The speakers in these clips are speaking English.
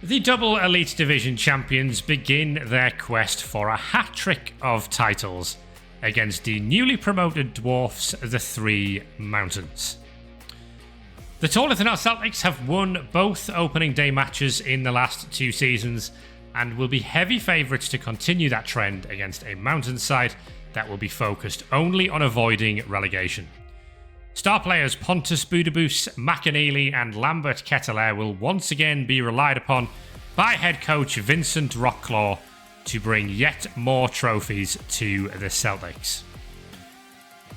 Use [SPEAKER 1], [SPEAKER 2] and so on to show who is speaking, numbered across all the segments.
[SPEAKER 1] The double Elite Division champions begin their quest for a hat-trick of titles against the newly promoted Dwarfs, the Three Mountains. The Tor Lithanel Celtics have won both opening day matches in the last 2 seasons and will be heavy favourites to continue that trend against a Mountain side that will be focused only on avoiding relegation. Star players Pontus Budabus, McAneely and Lambert Ketelaere will once again be relied upon by head coach Vincent Rockclaw to bring yet more trophies to the Celtics.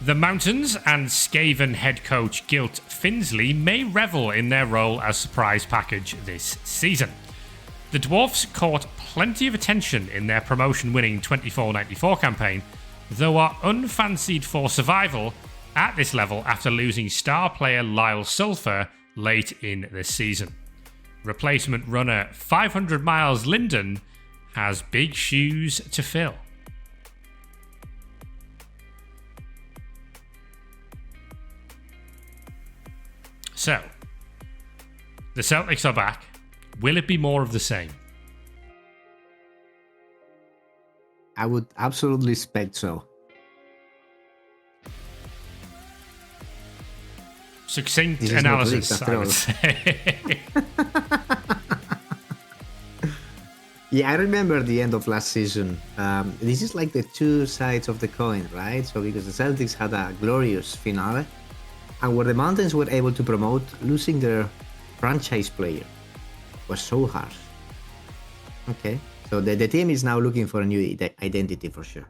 [SPEAKER 1] The Mountains and Skaven head coach Gilt Finsley may revel in their role as surprise package this season. The Dwarfs caught plenty of attention in their promotion-winning 24-94 campaign, though are unfancied for survival at this level after losing star player Lyle Sulphur late in the season. Replacement runner 500 Miles Linden has big shoes to fill. So, the Celtics are back. Will it be more of the same?
[SPEAKER 2] I would absolutely expect so.
[SPEAKER 1] Succinct analysis, I would say.
[SPEAKER 2] Yeah, I remember the end of last season. This is like the two sides of the coin, right? So because the Celtics had a glorious finale, and where the Mountains were able to promote, losing their franchise player was so harsh. Okay, so the team is now looking for a new identity for sure.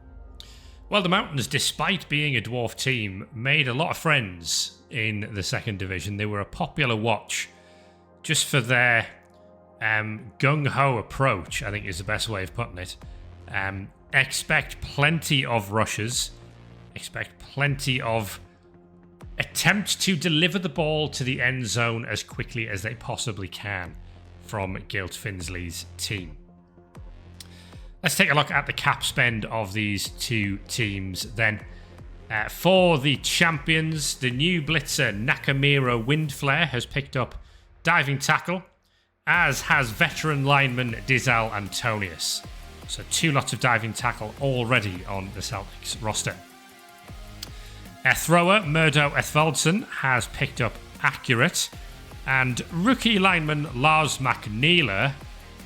[SPEAKER 1] Well, the Mountains, despite being a dwarf team, made a lot of friends in the second division. They were a popular watch just for their gung-ho approach, I think is the best way of putting it. Expect plenty of rushes. Expect plenty of attempts to deliver the ball to the end zone as quickly as they possibly can from Gilt Finsley's team. Let's take a look at the cap spend of these two teams then. For the champions, the new blitzer Nakamura Windflare has picked up diving tackle, as has veteran lineman Dizal Antonius. So 2 lots of diving tackle already on the Celtics roster. Thrower Murdo Ethvaldsson has picked up accurate, and rookie lineman Lars McNeela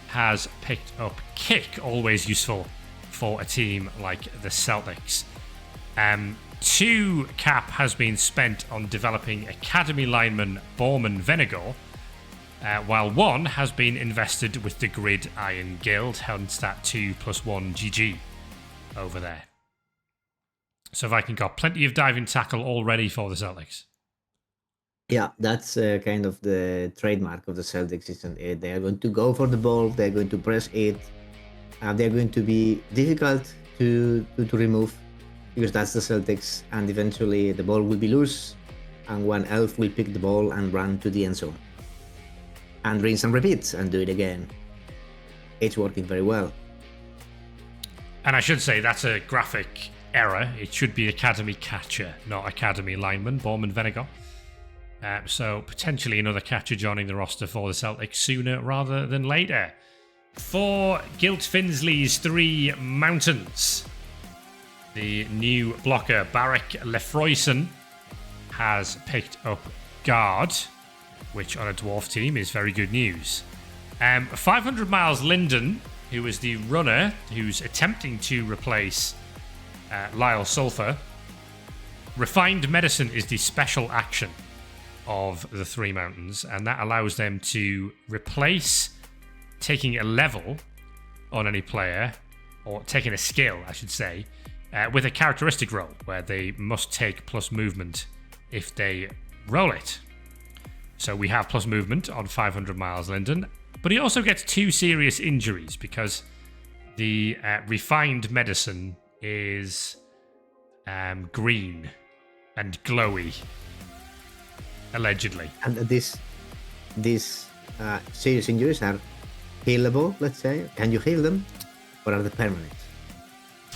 [SPEAKER 1] has picked up kick, always useful for a team like the Celtics. 2 cap has been spent on developing academy lineman Borman Venegor, while 1 has been invested with the Grid Iron Guild, hence that 2+1 GG over there. So Viking got plenty of diving tackle already for the Celtics.
[SPEAKER 2] Yeah, that's kind of the trademark of the Celtics, isn't it? They are going to go for the ball, they're going to press it, they're going to be difficult to remove, because that's the Celtics, and eventually the ball will be loose, and one elf will pick the ball and run to the end zone. And rinse and repeat, and do it again. It's working very well.
[SPEAKER 1] And I should say, that's a graphic error. It should be Academy Catcher, not Academy Lineman, Borman Venegor. So potentially another catcher joining the roster for the Celtics sooner rather than later. For Gilt Finsley's 3 Mountains, the new blocker Barrick Lefroyson has picked up guard, which on a dwarf team is very good news. 500 Miles Linden, who is the runner who's attempting to replace Lyle Sulphur. Refined Medicine is the special action of the 3 Mountains, and that allows them to replace taking a level on any player, or taking a skill, I should say, with a characteristic roll, where they must take plus movement if they roll it. So we have plus movement on 500 Miles Linden, but he also gets 2 serious injuries because the Refined Medicine is green and glowy, allegedly.
[SPEAKER 2] And these serious injuries are healable, let's say. Can you heal them, or are they permanent?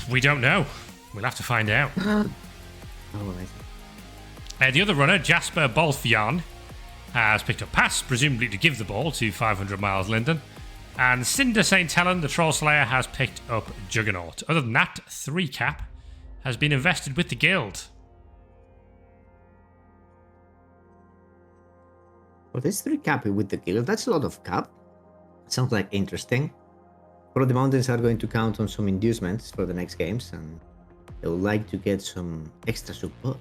[SPEAKER 1] We don't know. We'll have to find out.
[SPEAKER 2] Oh, I see.
[SPEAKER 1] The other runner, Jasper Bolfjan, has picked up pass, presumably to give the ball to 500 Miles Linden. And Cinder St. Helen, the Troll Slayer, has picked up Juggernaut. Other than that, 3 cap has been invested with the guild.
[SPEAKER 2] Well, this 3 cap with the guild, that's a lot of cap. Sounds like interesting. But the Mountains are going to count on some inducements for the next games, and they would like to get some extra support.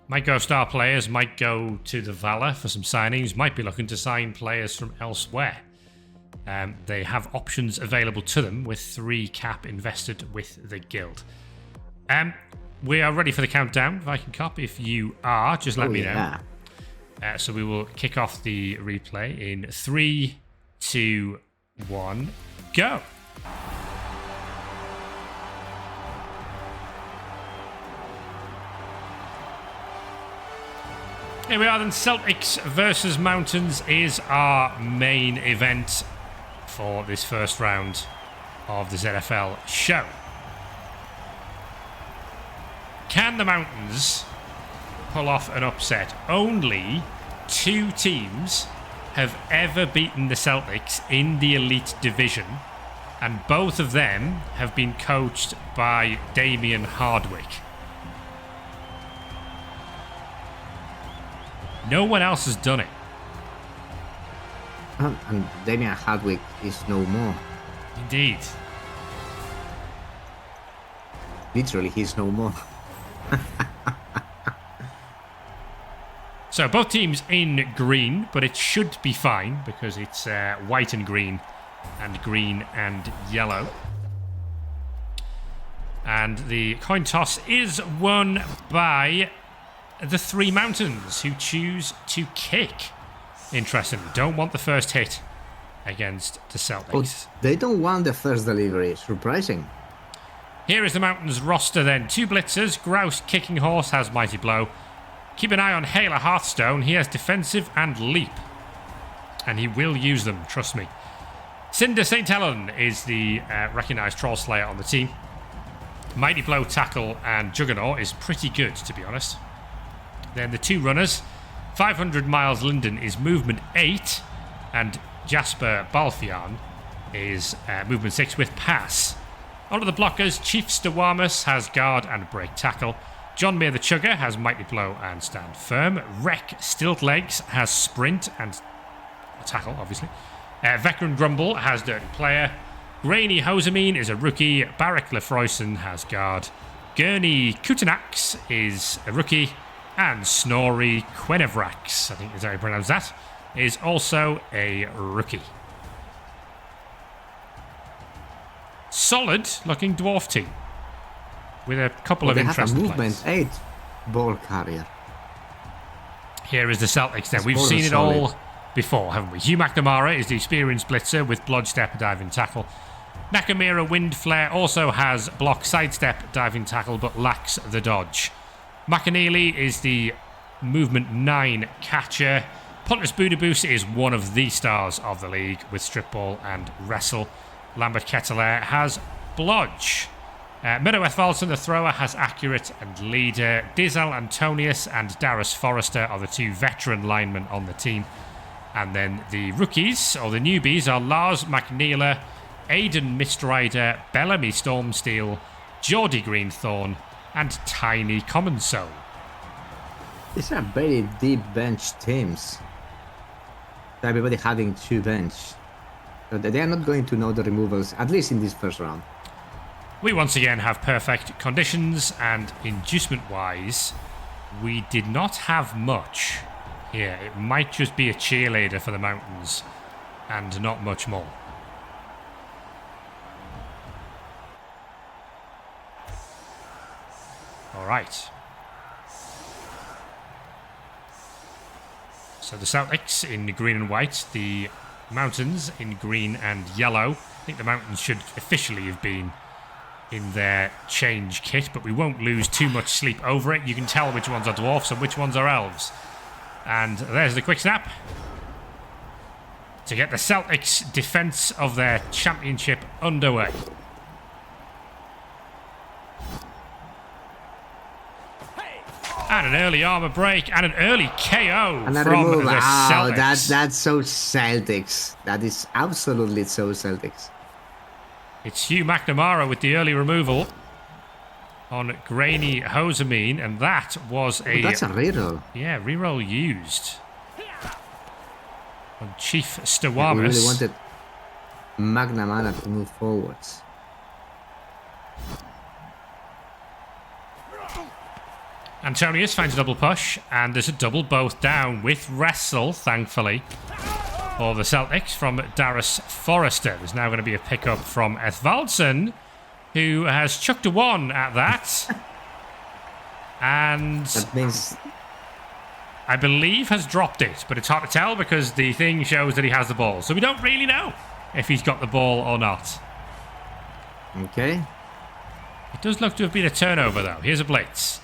[SPEAKER 1] Might go star players, might go to the Valor for some signings, might be looking to sign players from elsewhere. They have options available to them with 3 cap invested with the guild. We are ready for the countdown, Viking Cop. If you are, just let me know. So we will kick off the replay in 3, 2, 1, go. Here we are then. Celtics versus Mountains is our main event for this first round of the ZFL show. Can the Mountains pull off an upset? Only 2 teams have ever beaten the Celtics in the Elite Division, and both of them have been coached by Damien Hardwick. No one else has done it.
[SPEAKER 2] And Damien Hardwick is no more.
[SPEAKER 1] Indeed.
[SPEAKER 2] Literally, he's no more.
[SPEAKER 1] So both teams in green, but it should be fine because it's white and green and yellow. And the coin toss is won by the 3 Mountains, who choose to kick. Interesting. Don't want the first hit against the Celtics.
[SPEAKER 2] Oh, they don't want the first delivery. Surprising.
[SPEAKER 1] Here is the Mountains roster then. 2 blitzers. Grouse Kicking Horse has Mighty Blow. Keep an eye on Haler Hearthstone. He has Defensive and Leap. And he will use them, trust me. Cinder St. Helen is the recognised Troll Slayer on the team. Mighty Blow, Tackle and Juggernaut is pretty good, to be honest. Then the 2 runners. 500 Miles Linden is movement 8. And Jasper Balfian is movement 6 with pass. Onto the blockers, Chief Stawamus has guard and break tackle. John Meir the Chugger has mighty blow and stand firm. Wreck Stilt Legs has sprint and tackle, obviously. Veteran Grumble has dirty player. Grainy Hosamine is a rookie. Barrick Lefroyson has guard. Gurney Kutanax is a rookie. And Snorri Quenevrax, I think is how you pronounce that, is also a rookie. Solid looking dwarf team with a couple of interesting players.
[SPEAKER 2] They have a movement 8 ball carrier.
[SPEAKER 1] Here is the Celtics then. We've seen it all before, haven't we? Hugh McNamara is the experienced blitzer with bludge step diving tackle. Nakamura Wind Flare also has block sidestep diving tackle but lacks the dodge. McAneely is the movement 9 catcher. Pontus Budaboos is one of the stars of the league with strip ball and wrestle. Lambert Kettler has bludge. Meadow Ethvalson, the thrower, has accurate and leader. Dizal Antonius and Darius Forrester are the 2 veteran linemen on the team. And then the rookies, or the newbies, are Lars McNeela, Aidan Mistrider, Bellamy Stormsteel, Geordie Greenthorn, and Tiny Common Soul.
[SPEAKER 2] These are very deep bench teams. Everybody having 2 bench. So they are not going to know the removals, at least in this first round.
[SPEAKER 1] We once again have perfect conditions, and inducement-wise, we did not have much here. It might just be a cheerleader for the Mountains, and not much more. Alright. So the Celtics in green and white, the Mountains in green and yellow. I think the Mountains should officially have been in their change kit, but we won't lose too much sleep over it. You can tell which ones are Dwarfs and which ones are Elves. And there's the quick snap to get the Celtics' defence of their championship underway. And an early armor break and an early KO
[SPEAKER 2] And a
[SPEAKER 1] from
[SPEAKER 2] remove.
[SPEAKER 1] the
[SPEAKER 2] Oh,
[SPEAKER 1] Celtics.
[SPEAKER 2] that's so Celtics. That is absolutely so Celtics.
[SPEAKER 1] It's Hugh McNamara with the early removal on Grainy Hosamine, and that was a...
[SPEAKER 2] That's a reroll.
[SPEAKER 1] Yeah, reroll used. On Chief Stawamus.
[SPEAKER 2] Yeah, we really wanted McNamara to move forwards.
[SPEAKER 1] Antonius finds a double push, and there's a double both down with wrestle, thankfully, for the Celtics from Darius Forrester. There's now going to be a pickup from Ethvaldsen, who has chucked a 1 at that. And
[SPEAKER 2] That means
[SPEAKER 1] I believe has dropped it, but it's hard to tell because the thing shows that he has the ball. So we don't really know if he's got the ball or not.
[SPEAKER 2] okay.
[SPEAKER 1] It does look to have been a turnover, though. Here's a blitz.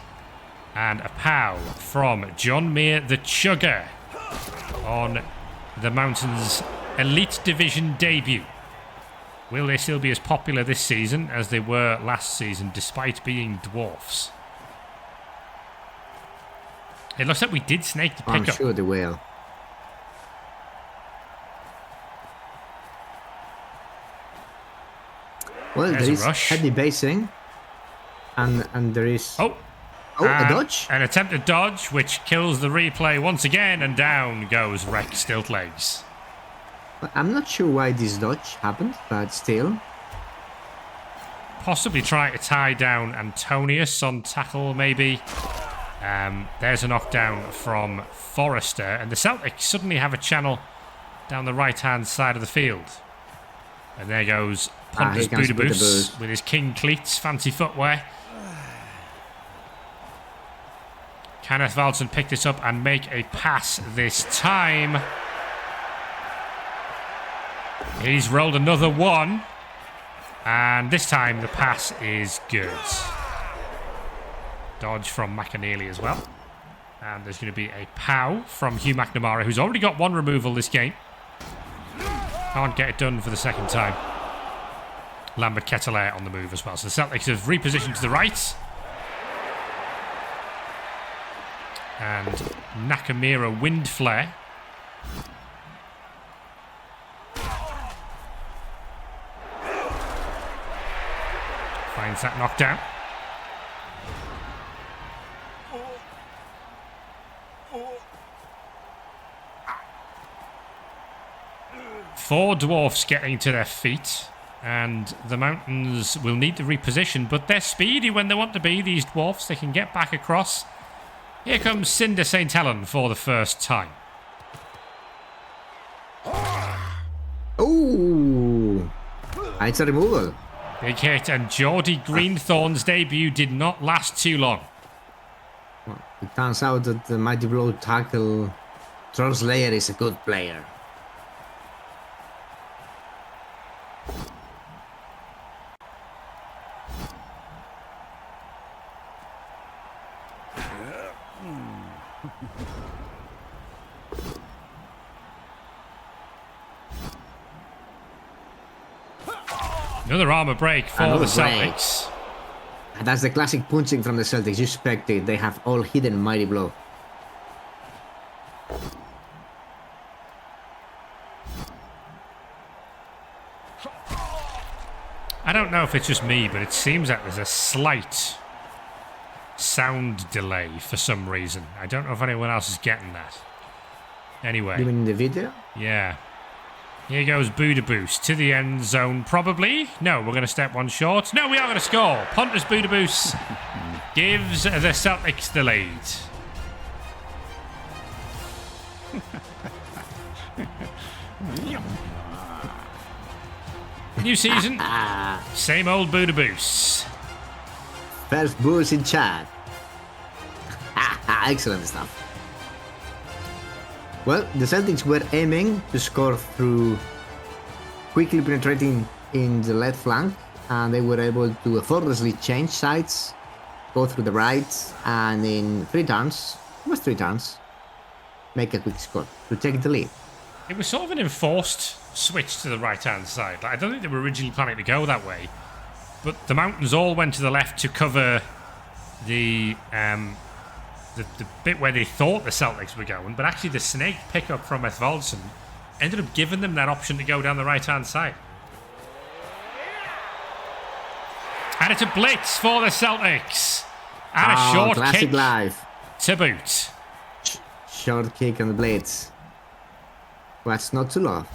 [SPEAKER 1] And a pow from John Meir the Chugger on the Mountains' Elite Division debut. Will they still be as popular this season as they were last season, despite being Dwarfs? It looks like we did snake the
[SPEAKER 2] I'm
[SPEAKER 1] pickup.
[SPEAKER 2] sure they will. Well,
[SPEAKER 1] There's
[SPEAKER 2] there
[SPEAKER 1] a
[SPEAKER 2] is
[SPEAKER 1] rush.
[SPEAKER 2] heavy basing, and there is
[SPEAKER 1] Oh,
[SPEAKER 2] a dodge.
[SPEAKER 1] An attempted dodge, which kills the replay once again, and down goes Rex Stiltlegs.
[SPEAKER 2] I'm not sure why this dodge happened, but still.
[SPEAKER 1] Possibly trying to tie down Antonius on tackle, maybe. There's a knockdown from Forrester, and the Celtics suddenly have a channel down the right-hand side of the field. And there goes Pontus
[SPEAKER 2] here comes
[SPEAKER 1] Budaboos
[SPEAKER 2] Budaboos.
[SPEAKER 1] with his king cleats, fancy footwear. Can Ethvaldsen pick this up and make a pass this time? He's rolled another 1. And this time the pass is good. Dodge from McAneely as well. And there's going to be a pow from Hugh McNamara, who's already got 1 removal this game. Can't get it done for the second time. Lambert Kettler on the move as well. So the Celtics have repositioned to the right. And Nakamura Wind Flare. Finds that knockdown. Four Dwarfs getting to their feet, and the Mountains will need to reposition, but they're speedy when they want to be, these Dwarfs. They can get back across. Here comes Cinder St. Helen for the first time.
[SPEAKER 2] Oh, it's a removal.
[SPEAKER 1] Big hit, and Geordie Greenthorn's debut did not last too long.
[SPEAKER 2] Well, it turns out that the Mighty Blow tackle Trollslayer is a good player.
[SPEAKER 1] Another armor break for
[SPEAKER 2] Another
[SPEAKER 1] the Celtics.
[SPEAKER 2] And that's the classic punching from the Celtics. You expect it. They have all hidden Mighty Blow.
[SPEAKER 1] I don't know if it's just me, but it seems that there's a slight sound delay for some reason. I don't know if anyone else is getting that. Anyway.
[SPEAKER 2] You mean in the video?
[SPEAKER 1] Yeah. Here goes Budaboos to the end zone, probably. No, we're going to step 1 short. No, we are going to score. Pontus Budaboos gives the Celtics the lead. New season, same old Budaboos.
[SPEAKER 2] First boost in chat. Excellent stuff. Well, the Celtics were aiming to score through quickly penetrating in the left flank, and they were able to effortlessly change sides, go through the right, and in 3 turns, it was 3 turns, make a quick score to take the lead.
[SPEAKER 1] It was sort of an enforced switch to the right-hand side. Like, I don't think they were originally planning to go that way, but the Mountains all went to the left to cover the the bit where they thought the Celtics were going, but actually the snake pickup from Ethvaldsson ended up giving them that option to go down the right-hand side. And it's a blitz for the Celtics. And a short kick
[SPEAKER 2] live.
[SPEAKER 1] to boot.
[SPEAKER 2] Short kick on the blitz. What's not to love?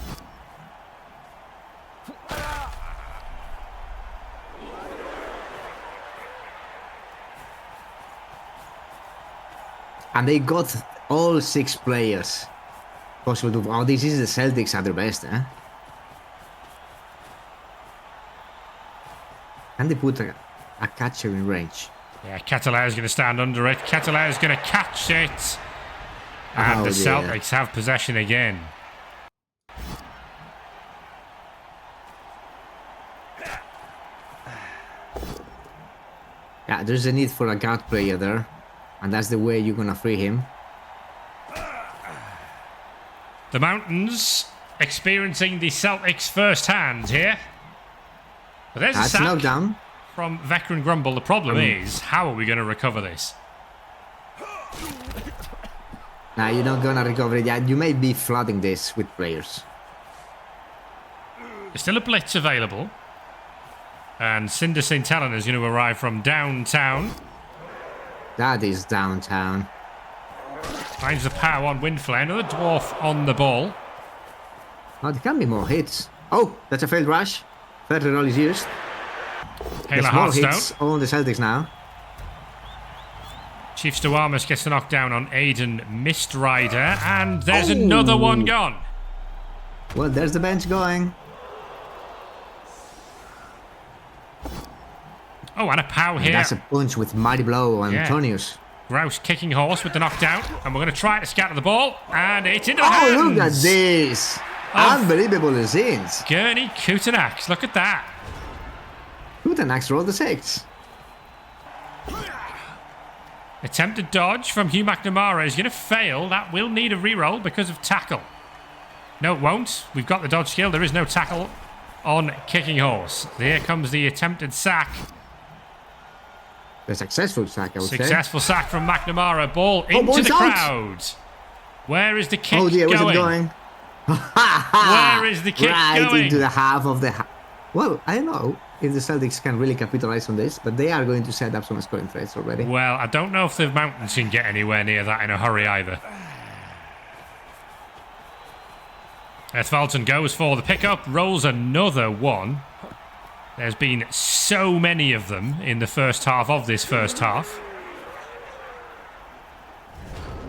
[SPEAKER 2] And they got all 6 players possible to... Oh, this is the Celtics at their best, eh? And they put a catcher in range.
[SPEAKER 1] Yeah, Catalau's going to stand under it. Catalau's going to catch it. And the Celtics have possession again.
[SPEAKER 2] Yeah, there's a need for a guard player there. And that's the way you're going to free him.
[SPEAKER 1] The Mountains experiencing the Celtics firsthand here. But there's a sack
[SPEAKER 2] knockdown
[SPEAKER 1] from veteran Grumble. The problem is, how are we going to recover this?
[SPEAKER 2] Nah, you're not going to recover it yet. You may be flooding this with players.
[SPEAKER 1] There's still a blitz available. And Cinder St. Helena is going to arrive from downtown.
[SPEAKER 2] That is downtown.
[SPEAKER 1] Finds the power on Windflare. Another Dwarf on the ball.
[SPEAKER 2] Oh, there can be more hits. Oh, that's a failed rush. Third roll is used.
[SPEAKER 1] There's
[SPEAKER 2] more
[SPEAKER 1] Hearthstone.
[SPEAKER 2] hits on the Celtics now.
[SPEAKER 1] Chief Stawamus gets the knockdown on Aiden Mistrider. And there's another one gone.
[SPEAKER 2] Well, there's the bench going.
[SPEAKER 1] Oh, and a pow here.
[SPEAKER 2] That's a punch with mighty blow on Antonius.
[SPEAKER 1] Grouse kicking horse with the knockdown. And we're going to try to scatter the ball. And it's into the hands.
[SPEAKER 2] Oh, look at this. Unbelievable scenes.
[SPEAKER 1] Gurney Kutanax. Look at that.
[SPEAKER 2] Kutanax rolled the 6.
[SPEAKER 1] Attempted dodge from Hugh McNamara is going to fail. That will need a reroll because of tackle. No, it won't. We've got the dodge skill. There is no tackle on kicking horse. Here comes the attempted sack.
[SPEAKER 2] A successful sack, I would say.
[SPEAKER 1] Successful sack from McNamara. Ball into the crowd. Where is the kick going?
[SPEAKER 2] Oh dear, where's it going?
[SPEAKER 1] Where is the kick
[SPEAKER 2] right
[SPEAKER 1] going?
[SPEAKER 2] Into the half of the... Well, I don't know if the Celtics can really capitalize on this, but they are going to set up some scoring threats already.
[SPEAKER 1] Well, I don't know if the Mountains can get anywhere near that in a hurry either. Ethvaldsson goes for the pickup, rolls another one. There's been so many of them in the first half of this first half.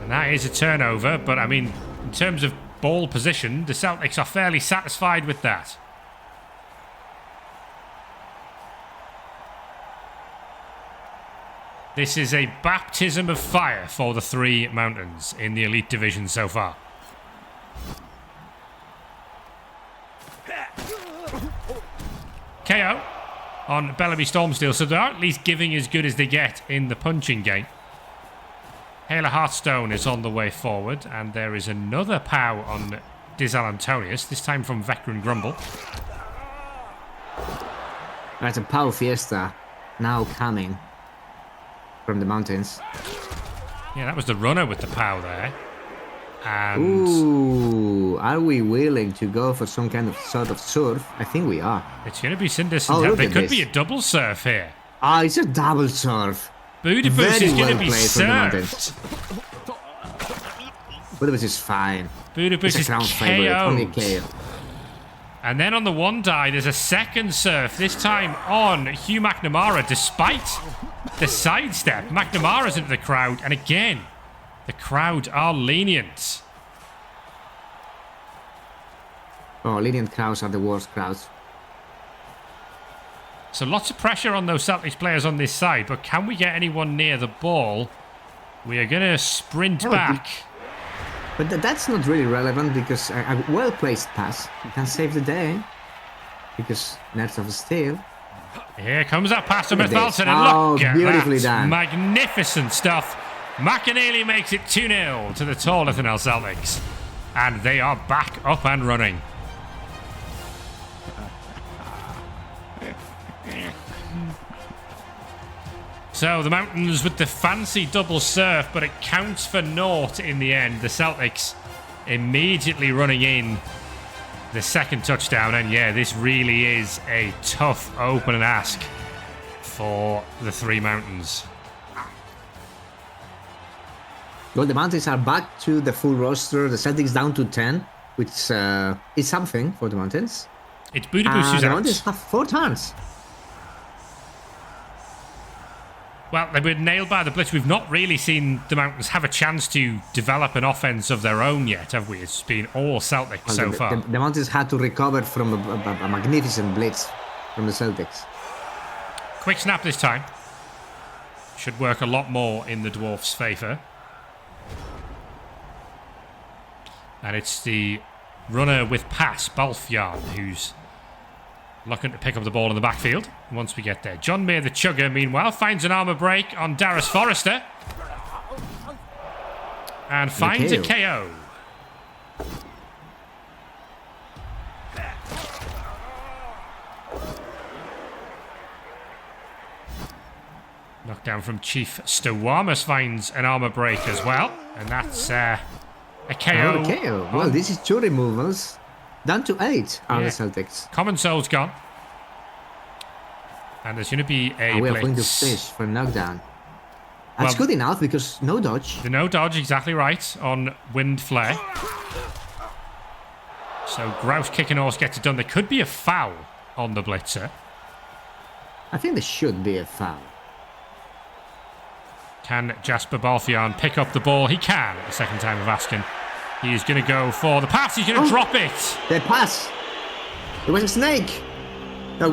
[SPEAKER 1] And that is a turnover, but I mean, in terms of ball position, the Celtics are fairly satisfied with that. This is a baptism of fire for the 3 Mountains in the Elite Division so far. KO on Bellamy Stormsteel, so they're at least giving as good as they get in the punching game. Hayla Hearthstone is on the way forward, and there is another pow on Dizal Antonius, this time from veteran Grumble.
[SPEAKER 2] That's a pow fiesta now coming from the Mountains.
[SPEAKER 1] Yeah, that was the runner with the pow there. And
[SPEAKER 2] ooh, are we willing to go for some kind of sort of surf? I think we are.
[SPEAKER 1] It's going to be Cinder St. Helena. There could be a double surf here.
[SPEAKER 2] Ah, it's a double surf.
[SPEAKER 1] Budapest is going to be surfed.
[SPEAKER 2] Budapest is fine.
[SPEAKER 1] Budapest is
[SPEAKER 2] KO'd. Only KO.
[SPEAKER 1] And then on the one die, there's a second surf, this time on Hugh McNamara, despite the sidestep. McNamara's into the crowd, and again, the crowd are lenient.
[SPEAKER 2] Oh, lenient crowds are the worst crowds.
[SPEAKER 1] So lots of pressure on those Celtics players on this side, but can we get anyone near the ball? We are going to sprint back.
[SPEAKER 2] But that's not really relevant because a well-placed pass can save the day. Because Nets of Steel.
[SPEAKER 1] Here comes that pass from Ethvaldsson, and look at
[SPEAKER 2] beautifully
[SPEAKER 1] that.
[SPEAKER 2] done.
[SPEAKER 1] Magnificent stuff. McAneely makes it 2-0 to the Tor Lithanel Celtics. And they are back up and running. So the Mountains with the fancy double surf, but it counts for naught in the end. The Celtics immediately running in the second touchdown. And yeah, this really is a tough opening ask for the Three Mountains.
[SPEAKER 2] Well, the Mountains are back to the full roster. The Celtics down to 10, which is something for the Mountains.
[SPEAKER 1] It's Budapest who's
[SPEAKER 2] the
[SPEAKER 1] out.
[SPEAKER 2] Mountains have 4 turns.
[SPEAKER 1] Well, they were nailed by the blitz. We've not really seen the Mountains have a chance to develop an offense of their own yet, have we? It's been all Celtic so far.
[SPEAKER 2] The Mountains had to recover from a magnificent blitz from the Celtics.
[SPEAKER 1] Quick snap this time. Should work a lot more in the Dwarfs' favour. And it's the runner with pass, Balfjan, who's looking to pick up the ball in the backfield once we get there. John Mayer, the chugger, meanwhile, finds an armour break on Darius Forrester. And finds a KO. Knockdown from Chief Stowamus finds an armour break as well. And that's a KO.
[SPEAKER 2] KO. Well, this is 2 removals. Down to 8 are the Celtics.
[SPEAKER 1] Common Soul's gone. And there's going to be a
[SPEAKER 2] we are
[SPEAKER 1] blitz.
[SPEAKER 2] going to fish for a knockdown. That's good enough because no dodge.
[SPEAKER 1] The no dodge, exactly right, on Wind Flare. So Grouse kick and horse gets it done. There could be a foul on the blitzer.
[SPEAKER 2] I think there should be a foul.
[SPEAKER 1] Can Jasper Balfian pick up the ball? He can, at the second time of asking. He's going to go for the pass. He's going to drop it.
[SPEAKER 2] The pass. It was a snake. No, it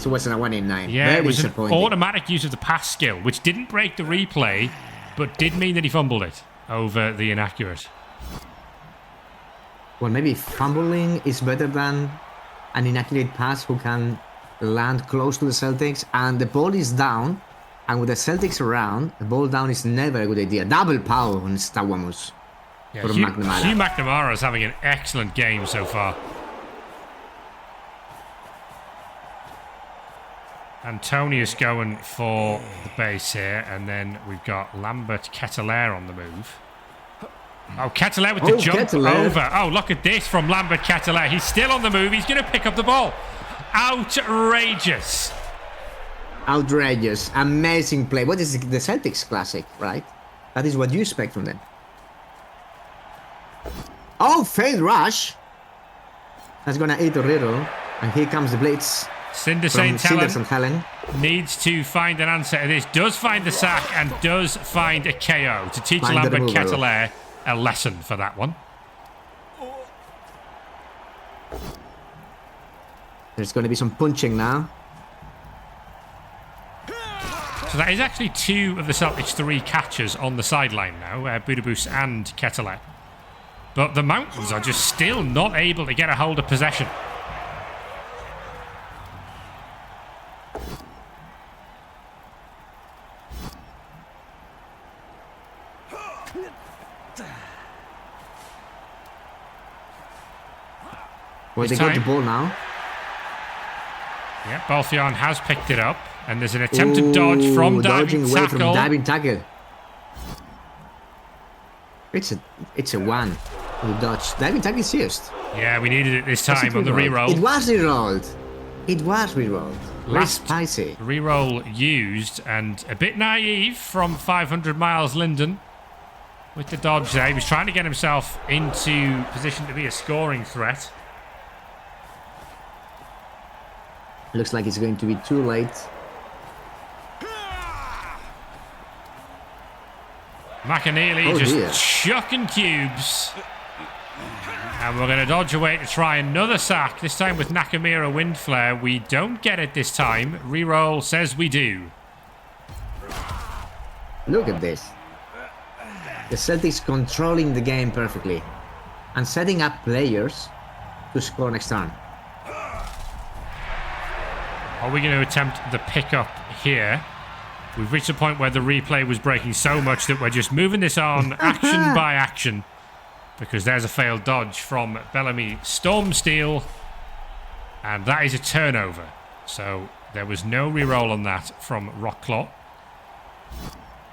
[SPEAKER 2] wasn't a 1 in 9.
[SPEAKER 1] Yeah,
[SPEAKER 2] Very
[SPEAKER 1] it was an
[SPEAKER 2] disappointing.
[SPEAKER 1] automatic use of the pass skill, which didn't break the replay, but did mean that he fumbled it over the inaccurate.
[SPEAKER 2] Well, maybe fumbling is better than an inaccurate pass who can land close to the Celtics, and the ball is down, and with the Celtics around, the ball down is never a good idea. Double power on Stawamus.
[SPEAKER 1] Yeah, Hugh McNamara is having an excellent game so far. Antonius going for the base here, and then we've got Lambert Ketelaere on the move. Oh, Ketelaere with the jump over. Oh, look at this from Lambert Ketelaere. He's still on the move. He's going to pick up the ball. Outrageous.
[SPEAKER 2] Outrageous. Amazing play. What is the Celtics classic, right? That is what you expect from them. Oh, failed rush. That's going to eat a riddle. And here comes the blitz.
[SPEAKER 1] Cinder St. Helen needs to find an answer to this. Does find the sack and does find a KO to teach Lambert Ketelaere a lesson for that one.
[SPEAKER 2] There's going to be some punching now.
[SPEAKER 1] So that is actually 2 of the Celtics' 3 catchers on the sideline now, Budapest and Ketelaere. But the Mountains are just still not able to get a hold of possession.
[SPEAKER 2] Well, they got the ball now.
[SPEAKER 1] Yeah, Balfian has picked it up, and there's an attempted dodge from diving tackle.
[SPEAKER 2] From diving tackle. It's a 1 with a dodge. Diving tackle is used.
[SPEAKER 1] Yeah, we needed it this time on the reroll.
[SPEAKER 2] It was rerolled. Very spicy.
[SPEAKER 1] Reroll used, and a bit naive from 500 miles Linden with the dodge there. He was trying to get himself into position to be a scoring threat.
[SPEAKER 2] Looks like it's going to be too late.
[SPEAKER 1] McAneely chucking cubes. And we're going to dodge away to try another sack, this time with Nakamura Wind Flare. We don't get it this time. Reroll says we do.
[SPEAKER 2] Look at this. The Celtics controlling the game perfectly and setting up players to score next turn.
[SPEAKER 1] Are we going to attempt the pickup here? We've reached a point where the replay was breaking so much that we're just moving this on action by action. Because there's a failed dodge from Bellamy Stormsteel. And that is a turnover. So there was no reroll on that from Rockclaw.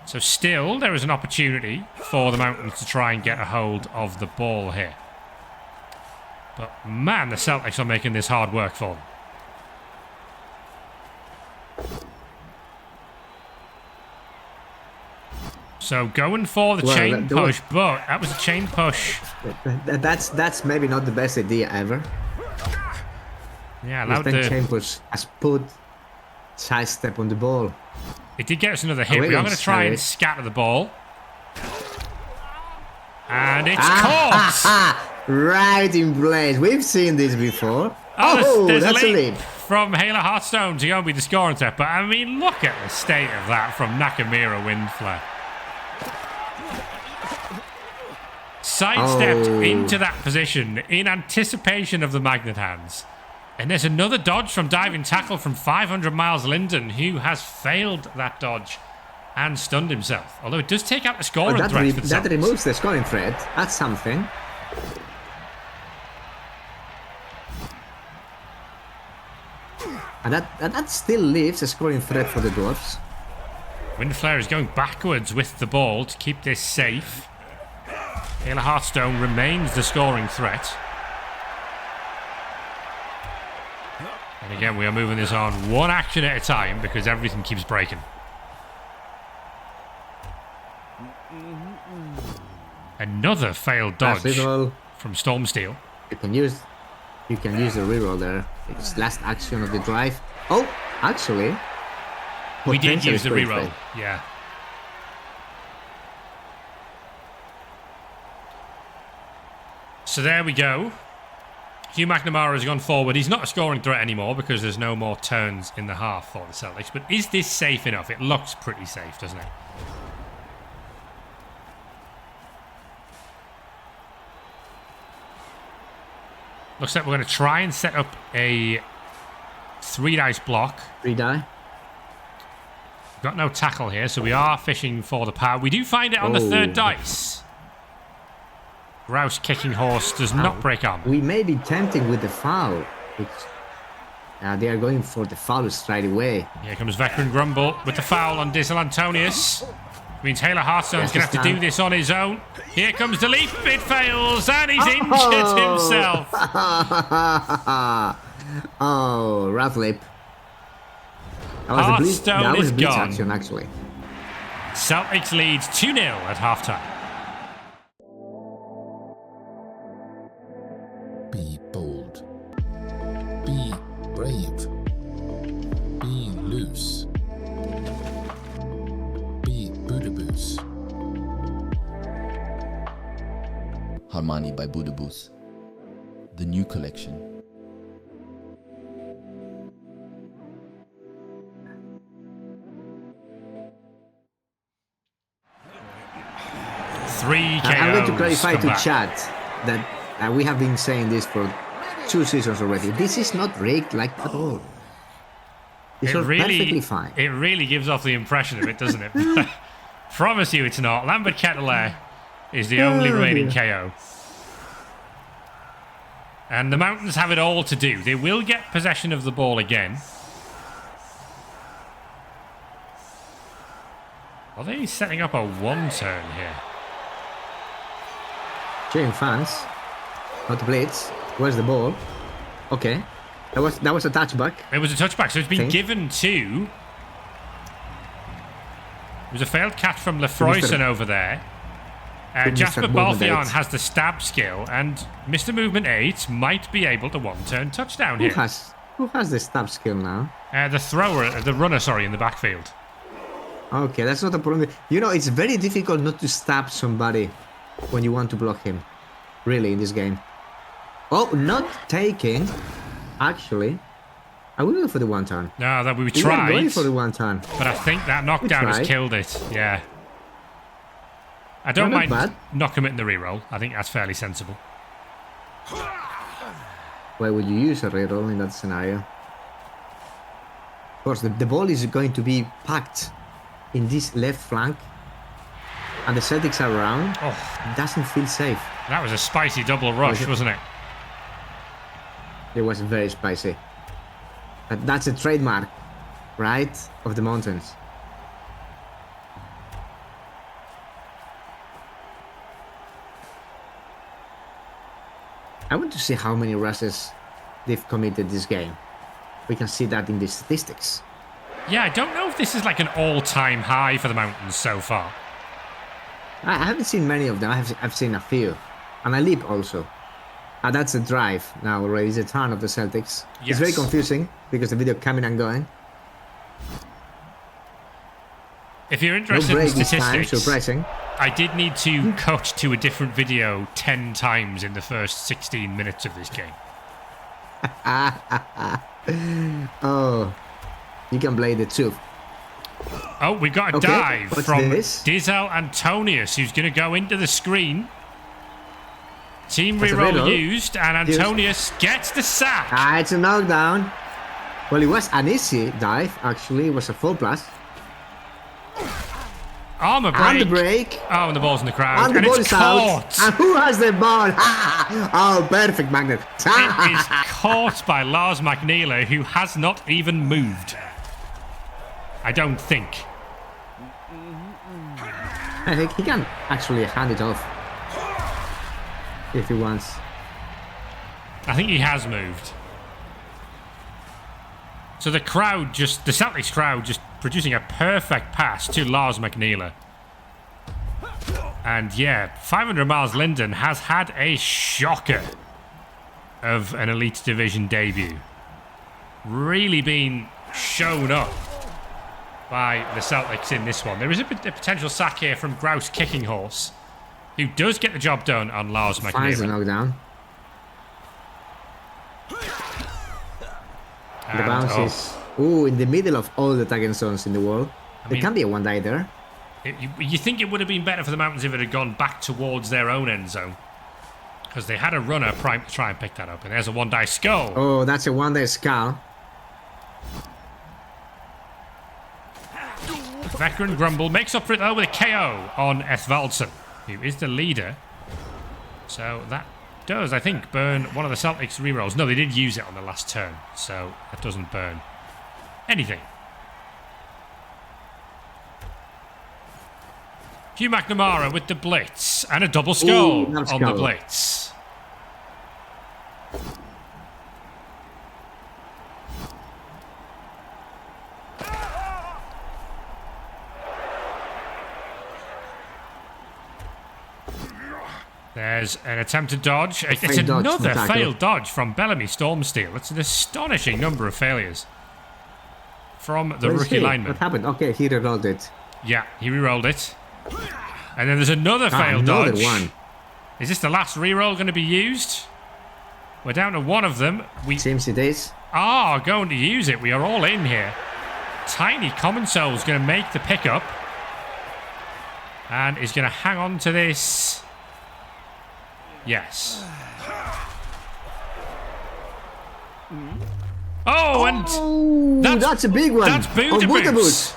[SPEAKER 1] So still, there is an opportunity for the Mountains to try and get a hold of the ball here. But man, the Celtics are making this hard work for them. So going for the chain push, but that was a chain push.
[SPEAKER 2] That's maybe not the best idea ever.
[SPEAKER 1] Yeah, allowed the
[SPEAKER 2] chain push has put sidestep on the ball.
[SPEAKER 1] It did get us another hit. We are going to try and scatter the ball. And it's caught!
[SPEAKER 2] Right in place. We've seen this before.
[SPEAKER 1] There's
[SPEAKER 2] that's
[SPEAKER 1] a leap from Hayla Hearthstone to go and be the scoring threat. But I mean, look at the state of that from Nakamura Windflare. Sidestepped into that position in anticipation of the magnet hands. And there's another dodge from diving tackle from 500 miles Linden, who has failed that dodge and stunned himself. Although it does take out the scoring threat.
[SPEAKER 2] That removes the scoring threat. That's something. And that still leaves a scoring threat for the Dwarfs.
[SPEAKER 1] Windflare is going backwards with the ball to keep this safe. Hayla Hearthstone remains the scoring threat. And again, we are moving this on one action at a time because everything keeps breaking. Another failed dodge from Stormsteel.
[SPEAKER 2] You can use the reroll there. It's last action of the drive. Oh, actually,
[SPEAKER 1] we did use the reroll. Yeah. So there we go. Hugh McNamara has gone forward. He's not a scoring threat anymore because there's no more turns in the half for the Celtics. But is this safe enough? It looks pretty safe, doesn't it? Looks like we're going to try and set up a 3-dice block.
[SPEAKER 2] 3-die.
[SPEAKER 1] Got no tackle here, so we are fishing for the power. We do find it on the 3rd dice. Grouse kicking horse does not break arm.
[SPEAKER 2] We may be tempting with the foul. They are going for the foul straight away.
[SPEAKER 1] Here comes Veteran Grumble with the foul on Dizzle Antonius. Means Hayla Hearthstone's going to have to do this on his own. Here comes the leap. It fails, and he's injured himself.
[SPEAKER 2] Rough lip.
[SPEAKER 1] Hearthstone is gone.
[SPEAKER 2] Action, actually.
[SPEAKER 1] Celtics leads 2-0 at halftime.
[SPEAKER 3] Be bold. Be brave. Be loose. Be Budaboos. Harmani by Budaboos. The new collection.
[SPEAKER 1] Three KOs.
[SPEAKER 2] I'm going to clarify to chat that we have been saying this for 2 seasons already. This is not rigged like at all. It's perfectly fine.
[SPEAKER 1] It really gives off the impression of it, doesn't it? Promise you it's not. Lambert Kettler is the only remaining KO. And the Mountains have it all to do. They will get possession of the ball again. Are they setting up a 1-turn here?
[SPEAKER 2] Cheering fans. Not blitz. Where's the ball? Okay. That was a touchback.
[SPEAKER 1] It was a touchback, so it's been given to... It was a failed catch from Lefroyson over there. Jasper Balthion has the stab skill, and Mr. Movement 8 might be able to 1-turn touchdown here.
[SPEAKER 2] Who has the stab skill now?
[SPEAKER 1] The runner, in the backfield.
[SPEAKER 2] Okay, that's not a problem. You know, it's very difficult not to stab somebody when you want to block him. Really, in this game. Oh, not taking. Actually, I will go for the 1-turn.
[SPEAKER 1] No, that we tried.
[SPEAKER 2] Going for the 1-turn.
[SPEAKER 1] But I think that knockdown has killed it. Yeah. I don't mind not committing the reroll. I think that's fairly sensible.
[SPEAKER 2] Why would you use a reroll in that scenario? Of course, the ball is going to be packed in this left flank. And the Celtics are around. It doesn't feel safe.
[SPEAKER 1] That was a spicy double rush, wasn't it?
[SPEAKER 2] It was very spicy. But that's a trademark, right, of the Mountains. I want to see how many rushes they've committed this game. We can see that in the statistics.
[SPEAKER 1] Yeah, I don't know if this is like an all-time high for the Mountains so far.
[SPEAKER 2] I haven't seen many of them. I've seen a few. And a leap also. That's a drive now already. It's a turn of the Celtics.
[SPEAKER 1] Yes.
[SPEAKER 2] It's very confusing because the video coming and going.
[SPEAKER 1] If you're
[SPEAKER 2] No
[SPEAKER 1] interested in
[SPEAKER 2] break this time,
[SPEAKER 1] statistics,
[SPEAKER 2] surprising.
[SPEAKER 1] I did need to cut to a different video 10 times in the first 16 minutes of this game.
[SPEAKER 2] Oh, you can play the truth.
[SPEAKER 1] Oh, we got a
[SPEAKER 2] Okay,
[SPEAKER 1] dive
[SPEAKER 2] what's
[SPEAKER 1] from
[SPEAKER 2] this?
[SPEAKER 1] Dizel Antonius, who's going to go into the screen. Team
[SPEAKER 2] That's a
[SPEAKER 1] reroll
[SPEAKER 2] reroll.
[SPEAKER 1] used, and Antonius gets the sack.
[SPEAKER 2] It's a knockdown. Well, it was an easy dive, actually. It was a full plus.
[SPEAKER 1] Armor break.
[SPEAKER 2] And the break.
[SPEAKER 1] Oh, and the ball's in the crowd.
[SPEAKER 2] And the ball
[SPEAKER 1] it's
[SPEAKER 2] is out.
[SPEAKER 1] caught.
[SPEAKER 2] And who has the ball? Oh, perfect, Magnet.
[SPEAKER 1] It is caught by Lars McNeela, who has not even moved. I don't think.
[SPEAKER 2] I think he can actually hand it off. If he wants.
[SPEAKER 1] I think he has moved. So the Celtics crowd just producing a perfect pass to Lars McNeela. And yeah, 500 Miles Linden has had a shocker of an Elite Division debut. Really been shown up by the Celtics in this one. There is a potential sack here from Grouse Kicking Horse, who does get the job done on Lars
[SPEAKER 2] Finds the
[SPEAKER 1] McNeela.
[SPEAKER 2] knockdown. The
[SPEAKER 1] And,
[SPEAKER 2] bounce
[SPEAKER 1] oh,
[SPEAKER 2] is in the middle of all the tagging zones in the world. There
[SPEAKER 1] mean-
[SPEAKER 2] can be a one die there.
[SPEAKER 1] You think it would have been better for the Mountains if it had gone back towards their own end zone, because they had a runner prime to try and pick that up. And there's a one-die skull.
[SPEAKER 2] Oh, that's a one die skull.
[SPEAKER 1] Veteran Grumble makes up for it though with a KO on Ethvaldsen, who is the leader. So that does, I think, burn one of the Celtics rerolls. No, they did use it on the last turn, so that doesn't burn anything. Hugh McNamara with the blitz and a double skull
[SPEAKER 2] Ooh,
[SPEAKER 1] on the blitz. There's an attempted dodge. It's
[SPEAKER 2] failed dodge
[SPEAKER 1] another
[SPEAKER 2] from tackle.
[SPEAKER 1] failed dodge from Bellamy Stormsteel. It's an astonishing number of failures from the
[SPEAKER 2] Where is
[SPEAKER 1] rookie
[SPEAKER 2] he?
[SPEAKER 1] lineman.
[SPEAKER 2] What happened? Okay, he rerolled it.
[SPEAKER 1] Yeah, he re-rolled it. And then there's another failed
[SPEAKER 2] another
[SPEAKER 1] dodge.
[SPEAKER 2] one.
[SPEAKER 1] Is this the last re-roll going to be used? We're down to one of them. We
[SPEAKER 2] Seems it is.
[SPEAKER 1] are going to use it. We are all in here. Tiny Common Soul's going to make the pickup. And is going to hang on to this. Yes. Oh, and
[SPEAKER 2] Oh, that's a big one.
[SPEAKER 1] that's Buddha
[SPEAKER 2] On Buddha
[SPEAKER 1] Boots.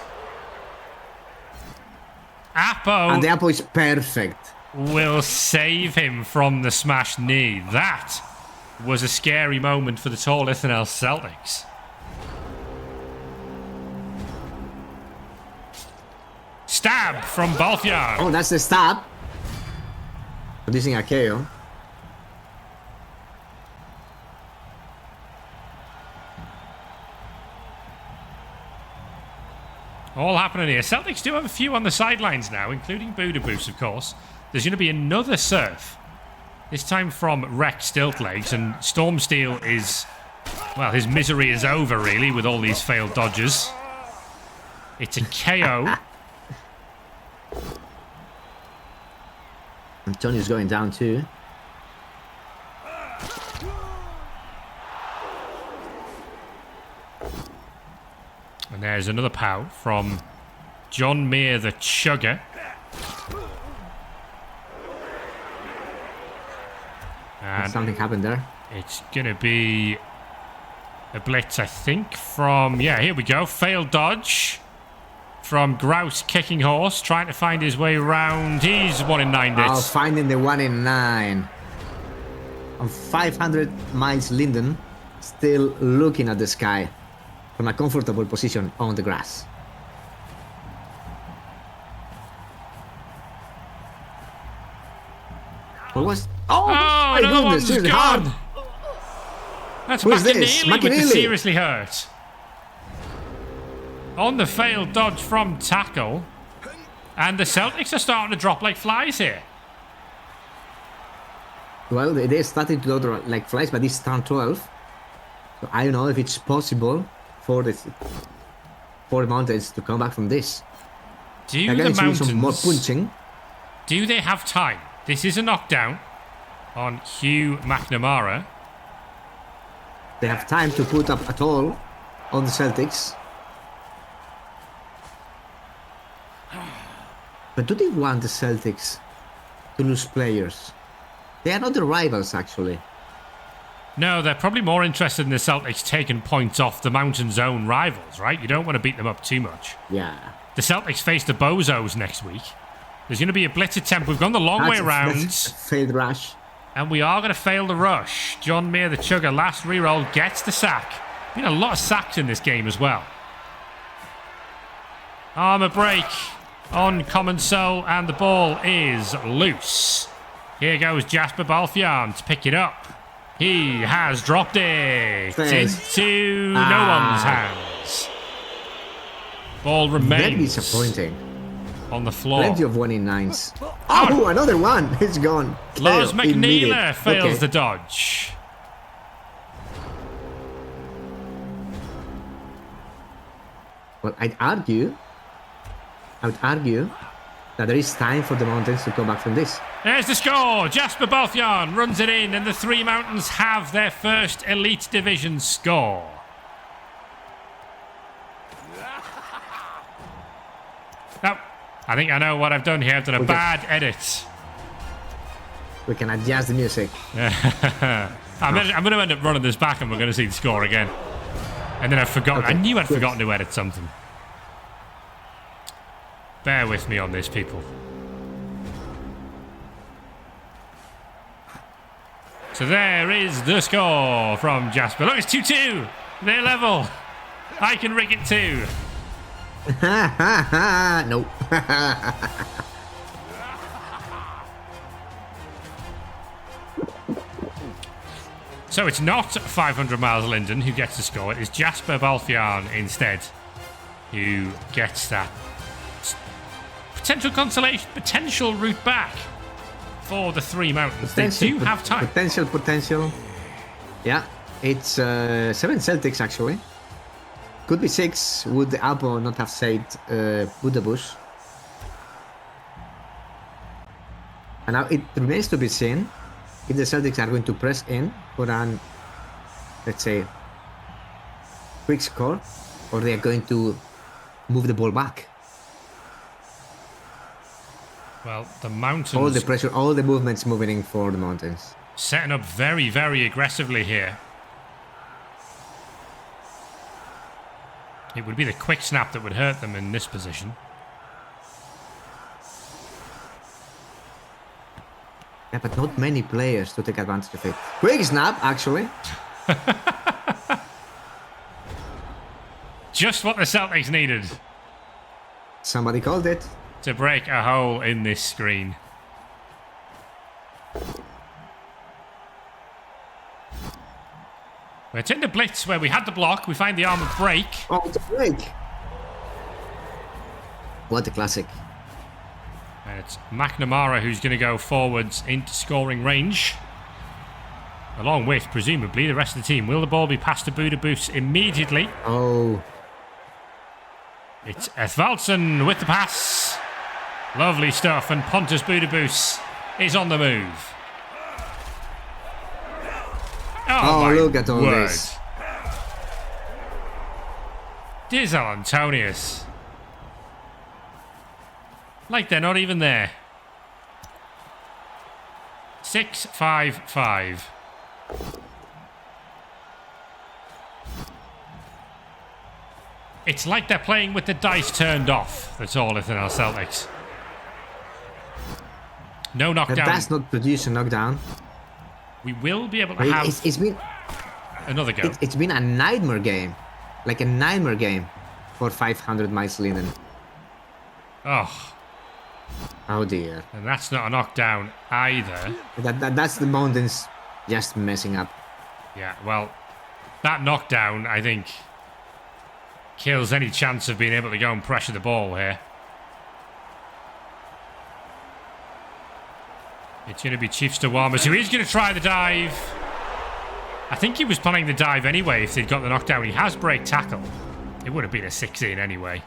[SPEAKER 1] Apo
[SPEAKER 2] And the apple is perfect.
[SPEAKER 1] will save him from the smashed knee. That was a scary moment for the Tor Lithanel Celtics. Stab from Balthiar.
[SPEAKER 2] Oh, that's the stab. Producing a KO.
[SPEAKER 1] All happening here. Celtics do have a few on the sidelines now, including Buddha Boost, of course. There's going to be another surf. This time from Rex Stiltlegs, and Stormsteel is... Well, his misery is over, really, with all these failed dodges. It's a KO.
[SPEAKER 2] Antonio's going down too.
[SPEAKER 1] And there's another pow from John Meir the Chugger. And
[SPEAKER 2] Something happened there.
[SPEAKER 1] it's going to be a blitz, I think, from... Yeah, here we go. Failed dodge from Grouse Kicking Horse, trying to find his way around. He's 1 in 9
[SPEAKER 2] Oh,
[SPEAKER 1] bits.
[SPEAKER 2] finding the 1 in 9. On 500 miles Linden, still looking at the sky from a comfortable position on the grass. What was... Oh! my
[SPEAKER 1] another
[SPEAKER 2] goodness,
[SPEAKER 1] one's
[SPEAKER 2] this is
[SPEAKER 1] gone.
[SPEAKER 2] hard.
[SPEAKER 1] That's
[SPEAKER 2] Who's this?
[SPEAKER 1] McNeely with the
[SPEAKER 2] McNeely.
[SPEAKER 1] seriously hurt. On the failed dodge from tackle. And the Celtics are starting to drop like flies here.
[SPEAKER 2] Well, they're starting to go like flies, but it's turn 12. So I don't know if it's possible for the Mountains to come back from this.
[SPEAKER 1] Do
[SPEAKER 2] They're
[SPEAKER 1] the
[SPEAKER 2] going to do some more
[SPEAKER 1] Mountains...
[SPEAKER 2] punching.
[SPEAKER 1] Do they have time? This is a knockdown on Hugh McNamara.
[SPEAKER 2] They have time to put up at all on the Celtics. But do they want the Celtics to lose players? They are not the rivals, actually.
[SPEAKER 1] No, they're probably more interested in the Celtics taking points off the Mountains' own rivals, right? You don't want to beat them up too much.
[SPEAKER 2] Yeah.
[SPEAKER 1] The Celtics face the Bozos next week. There's going to be a blitz attempt. We've gone the long way around.
[SPEAKER 2] That's a failed rush.
[SPEAKER 1] And we are going to fail the rush. John Meir, the chugger, last reroll, gets the sack. Been a lot of sacks in this game as well. Armour break on Common Soul, and the ball is loose. Here goes Jasper Balfian to pick it up. He has dropped it into no one's hands. Ball
[SPEAKER 2] Very
[SPEAKER 1] remains
[SPEAKER 2] disappointing.
[SPEAKER 1] on the floor.
[SPEAKER 2] Plenty of 1-in-9s. Oh, another one. It's gone.
[SPEAKER 1] Lars
[SPEAKER 2] KO, immediate.
[SPEAKER 1] McNeela fails
[SPEAKER 2] Okay.
[SPEAKER 1] the dodge.
[SPEAKER 2] Well, I would argue that there is time for the Mountains to come back from this.
[SPEAKER 1] There's the score. Jasper Balfian runs it in, and the Three Mountains have their first Elite Division score. Now, I think I know what I've done here. I've done a
[SPEAKER 2] Okay.
[SPEAKER 1] bad edit.
[SPEAKER 2] We can adjust the music.
[SPEAKER 1] I'm going to end up running this back, and we're going to see the score again. And then I've forgotten.
[SPEAKER 2] Okay,
[SPEAKER 1] I knew I'd
[SPEAKER 2] good.
[SPEAKER 1] forgotten to edit something. Bear with me on this, people. So there is the score from Jasper. Look, it's 2-2. They're level. I can rig it too.
[SPEAKER 2] No.
[SPEAKER 1] So it's not 500 Miles Linden who gets the score. It is Jasper Balfian instead who gets that potential consolation, potential route back for the Three Mountains. They do have time.
[SPEAKER 2] Potential. Yeah, it's 7 Celtics actually. Could be 6. Would the Alpo not have saved Budabush? And now it remains to be seen if the Celtics are going to press in for an, let's say, quick score, or they are going to move the ball back.
[SPEAKER 1] Well, the Mountains
[SPEAKER 2] All the pressure, all the movements moving in for the Mountains.
[SPEAKER 1] setting up very, very aggressively here. It would be the quick snap that would hurt them in this position.
[SPEAKER 2] Yeah, but not many players to take advantage of it. Quick snap, actually.
[SPEAKER 1] Just what the Celtics needed
[SPEAKER 2] Somebody called it.
[SPEAKER 1] to break a hole in this screen. It's in the blitz where we had the block. We find the armour break.
[SPEAKER 2] Oh, it's a break. What a classic.
[SPEAKER 1] And it's McNamara who's going to go forwards into scoring range. Along with, presumably, the rest of the team. Will the ball be passed to Budabush immediately?
[SPEAKER 2] Oh,
[SPEAKER 1] It's Ethvaldsson with the pass. Lovely stuff. And Pontus Budabush is on the move.
[SPEAKER 2] oh
[SPEAKER 1] my
[SPEAKER 2] look at all
[SPEAKER 1] word.
[SPEAKER 2] this.
[SPEAKER 1] Dizel Antonius. Like they're not even there. 6-5-5. It's like they're playing with the dice turned off. The Tor Lithanel Celtics. No
[SPEAKER 2] But
[SPEAKER 1] knockdown.
[SPEAKER 2] that's not produce a knockdown.
[SPEAKER 1] We will be able to have
[SPEAKER 2] It's been
[SPEAKER 1] another go.
[SPEAKER 2] it's been a nightmare game, like a nightmare game for 500 miles Linden.
[SPEAKER 1] Oh.
[SPEAKER 2] Oh dear.
[SPEAKER 1] And that's not a knockdown either.
[SPEAKER 2] That's the Mountains just messing up.
[SPEAKER 1] Yeah, well, that knockdown, I think, kills any chance of being able to go and pressure the ball here. It's going to be Chiefs to Warmers, who is going to try the dive. I think he was planning the dive anyway if they'd got the knockdown. He has break tackle. It would have been a 6-in anyway.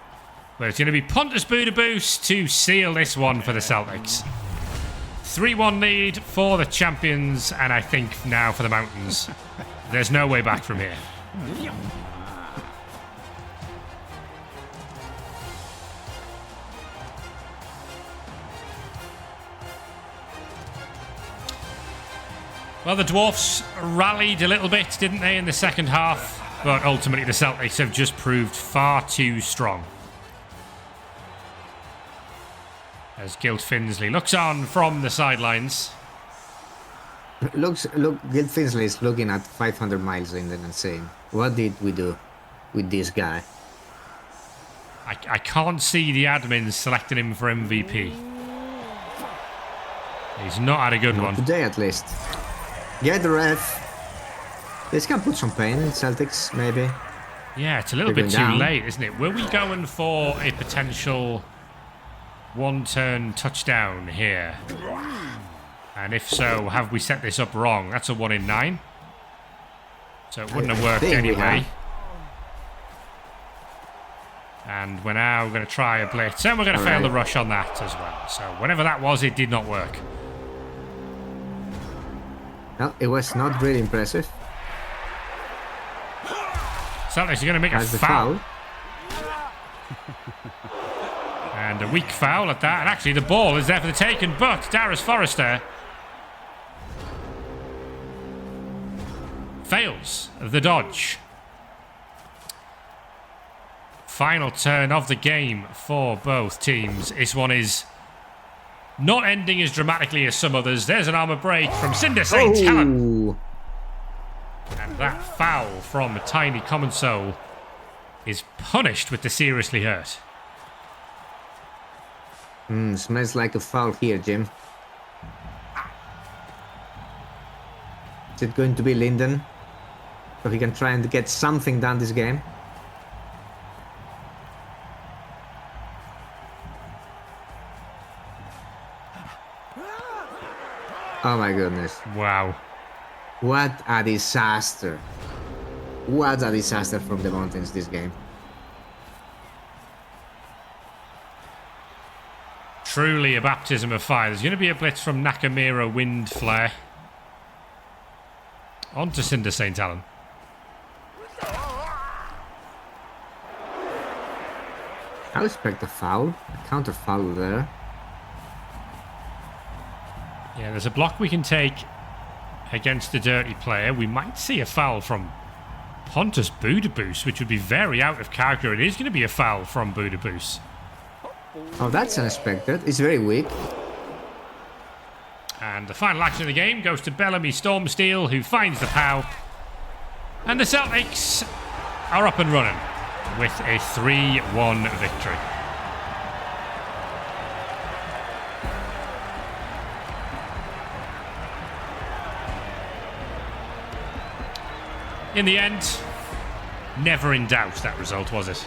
[SPEAKER 1] But it's going to be Pontus Budaboos to seal this one for the Celtics. 3-1 lead for the champions, and I think now for the Mountains. There's no way back from here. Well, the Dwarfs rallied a little bit, didn't they, in the second half? But ultimately, the Celtics have just proved far too strong. As Gilt Finsley looks on from the sidelines.
[SPEAKER 2] Look, Gil Finsley is looking at 500 miles in and saying, what did we do with this guy?
[SPEAKER 1] I can't see the admins selecting him for MVP. He's not had a good one.
[SPEAKER 2] Today, at least. Get the ref. This can put some pain in Celtics, maybe.
[SPEAKER 1] Yeah, it's a little bit too late, isn't it? Were we going for a potential one-turn touchdown here? And if so, have we set this up wrong? That's a 1 in 9. So it wouldn't have worked anyway. And we're now going to try a blitz. And we're going to fail the rush on that as well. So whatever that was, it did not work.
[SPEAKER 2] No, it was not really impressive.
[SPEAKER 1] Celtics are going to make a foul. And a weak foul at that. And actually the ball is there for the taking, but Darius Forrester fails the dodge. Final turn of the game for both teams. This one is not ending as dramatically as some others. There's an armour break from Cinder St. Helen. And that foul from Tiny Common Soul is punished with the seriously hurt.
[SPEAKER 2] Smells like a foul here, Jim. Is it going to be Linden? So he can try and get something done this game? Oh my goodness.
[SPEAKER 1] Wow.
[SPEAKER 2] What a disaster. What a disaster from the Mountains this game.
[SPEAKER 1] Truly a baptism of fire. There's going to be a blitz from Nakamura Wind Flare. On to Cinder St. Allen.
[SPEAKER 2] I expect a foul. A counter foul there.
[SPEAKER 1] Yeah, there's a block we can take against the dirty player. We might see a foul from Pontus Budaboos, which would be very out of character. It is going to be a foul from Budaboos.
[SPEAKER 2] Oh, that's unexpected. It's very weak.
[SPEAKER 1] And the final action of the game goes to Bellamy Stormsteel, who finds the POW. And the Celtics are up and running with a 3-1 victory. In the end, never in doubt that result, was it?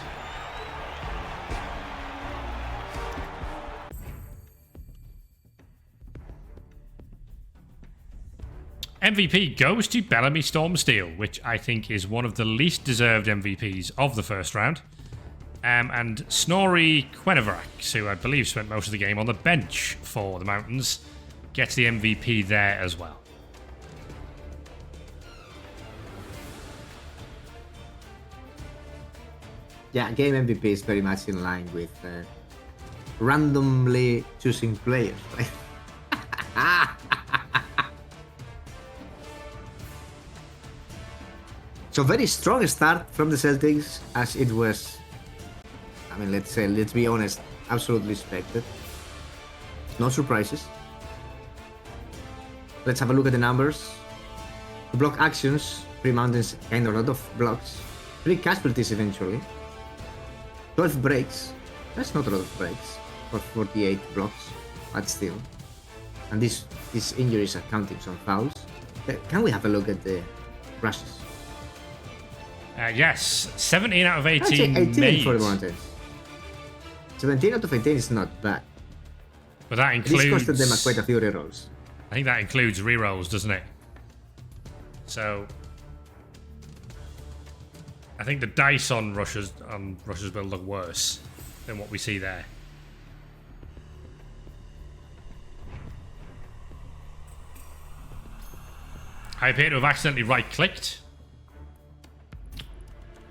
[SPEAKER 1] MVP goes to Bellamy Stormsteel, which I think is one of the least deserved MVPs of the first round. And Snorri Quenevrax, who I believe spent most of the game on the bench for the Mountains, gets the MVP there as well.
[SPEAKER 2] Yeah, game MVP is very much in line with randomly choosing players, right? So very strong start from the Celtics, as it was, I mean, let's be honest, absolutely expected. No surprises. Let's have a look at the numbers. The block actions, 3 Mountains, kind of a lot of blocks. 3 casualties eventually. 12 breaks. That's not a lot of breaks for 48 blocks. but still. And these injuries are counting some fouls. Can we have a look at the rushes?
[SPEAKER 1] Yes, 17 out of 18
[SPEAKER 2] Actually, 18
[SPEAKER 1] made.
[SPEAKER 2] for the Mountains. 17 out of 18 is not bad.
[SPEAKER 1] But that
[SPEAKER 2] This
[SPEAKER 1] includes...
[SPEAKER 2] costed them quite a few rerolls.
[SPEAKER 1] I think that includes rerolls, doesn't it? So... I think the dice on rushes will look worse than what we see there. I appear to have accidentally right-clicked.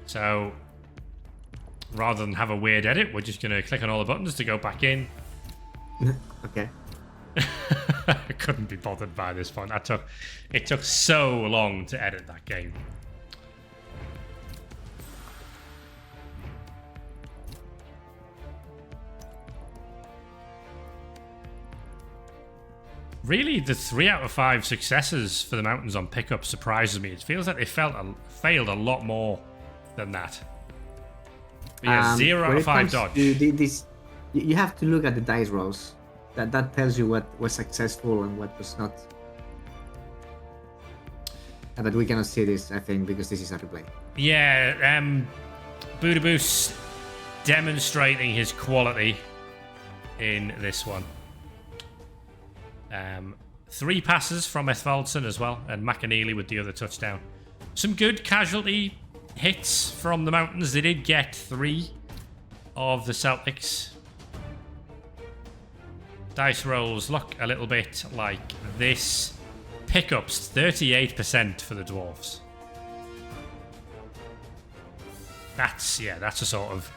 [SPEAKER 1] So, rather than have a weird edit, we're just going to click on all the buttons to go back in.
[SPEAKER 2] Okay.
[SPEAKER 1] I couldn't be bothered by this point. It took so long to edit that game. Really, the 3 out of 5 successes for the Mountains on pickup surprises me. It feels like they failed a lot more than that. But yeah, 0 out of 5 dodge.
[SPEAKER 2] You have to look at the dice rolls. That tells you what was successful and what was not. But we cannot see this, I think, because this is a replay.
[SPEAKER 1] Yeah, Budaboos demonstrating his quality in this one. 3 passes from Ethvaldsen as well, and McAneely with the other touchdown. Some good casualty hits from the Mountains. They did get 3 of the Celtics. Dice rolls look a little bit like this. Pickups, 38% for the Dwarfs. That's the sort of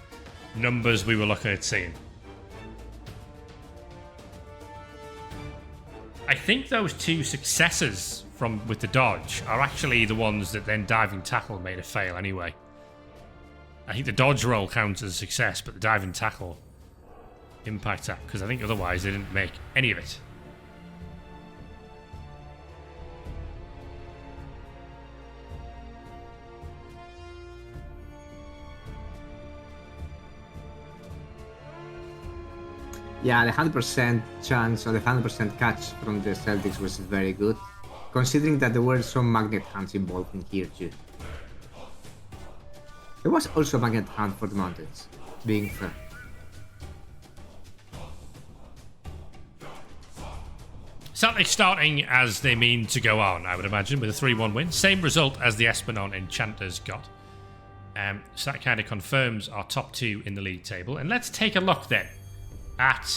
[SPEAKER 1] numbers we were looking at seeing. I think those 2 successes with the dodge are actually the ones that then diving tackle made a fail anyway. I think the dodge roll counts as a success, but the diving tackle impacts that, because I think otherwise they didn't make any of it.
[SPEAKER 2] Yeah, the 100% chance or the 100% catch from the Celtics was very good, considering that there were some magnet hunts involved in here too. There was also a magnet hunt for the Mountains, being fair.
[SPEAKER 1] Celtics starting as they mean to go on, I would imagine, with a 3-1 win. Same result as the Esplanade Enchanters got. So that kind of confirms our top 2 in the league table. And let's take a look then at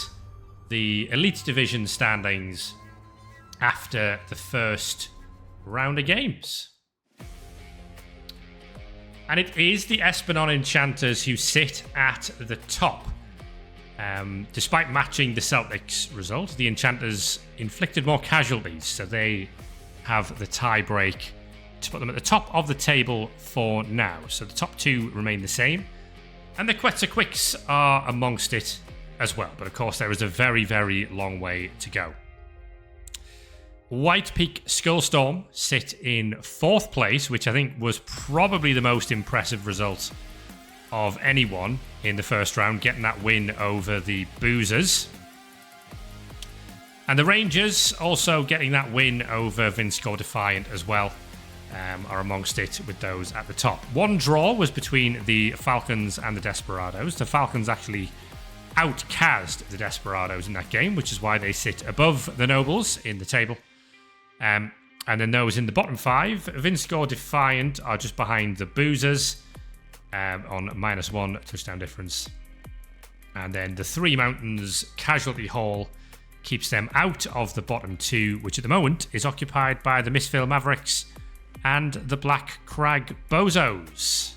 [SPEAKER 1] the Elite Division standings after the first round of games. And it is the Esplanade Enchanters who sit at the top. Despite matching the Celtics result, the Enchanters inflicted more casualties, so they have the tie break to put them at the top of the table for now. So the top 2 remain the same, and the Quetzalcoatlus are amongst it as well. But of course, there is a very, very long way to go. White Peak Skullstorm sit in 4th place, which I think was probably the most impressive result of anyone in the first round, getting that win over the Boozers. And the Rangers also getting that win over Vinscore Defiant as well, are amongst it with those at the top. 1 draw was between the Falcons and the Desperados. The Falcons actually outcast the Desperados in that game, which is why they sit above the Nobles in the table. And then those in the bottom 5, Vinscore Defiant are just behind the Boozers on -1 touchdown difference. And then the 3 Mountains Casualty Hall keeps them out of the bottom 2, which at the moment is occupied by the Mistville Mavericks and the Black Crag Bozos.